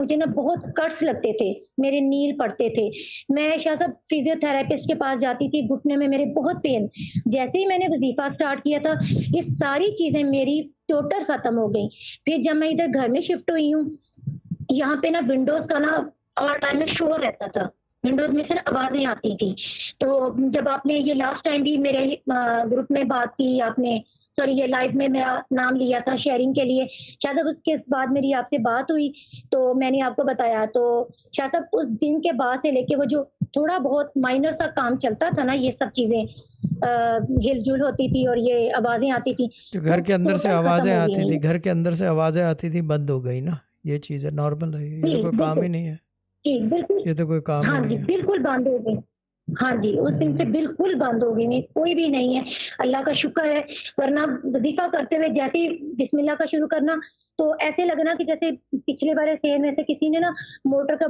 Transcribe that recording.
मुझे ना बहुत कट्स लगते थे, मेरे नील पड़ते थे। मैं शायद सब फिज़ियोथेरेपिस्ट के पास जाती थी, घुटने में मेरे बहुत पेन। जैसे ही मैंने वज़ीफ़ा स्टार्ट किया था, ये सारी चीज़ें मेरी टोटल ख़त्म हो गई। फिर जब मैं इधर घर में शिफ्ट हुई हूँ, यहाँ पे ना विंडोज़ का ना ऑल टाइम में शोर रहता था। विंडोज़ में से ना आवाज़ें आती थी। तो जब आपने ये लास्ट टाइम भी मेरे ग्रुप में बात की आपने, सॉरी ये लाइव में मेरा नाम लिया था शेयरिंग के लिए, शायद अब उसके बाद मेरी आपसे बात हुई, तो मैंने आपको बताया। तो शायद अब उस दिन के बाद से लेके वो जो थोड़ा बहुत माइनर सा काम चलता था ना, ये सब चीज़ें हिल-जुल होती थी और ये आवाज़ें आती थी, जो वो घर के अंदर से टोटल खत्म आवाज़ें हो गई आती थी, मेरी। घर के अंदर से आवाज़ें आती थी, बंद हो गई ना। ये चीज़ है, नॉर्मल है, ये जी, तो कोई काम बिल्कुल। ही नहीं है। जी, बिल्कुल। ये तो कोई काम ही हाँ नहीं जी, है। बिल्कुल बंद हो गई। हाँ जी, उस दिन से हुँ। बिल्कुल बंद हो गई, नहीं कोई भी नहीं है, अल्लाह का शुक्र है, वरना वज़ीफ़ा करते हुए जैसे ही बिस्मिल्लाह का शुरू करना, तो ऐसे लगना कि जैसे पिछले वाले शेर में से किसी ने ना मोटर का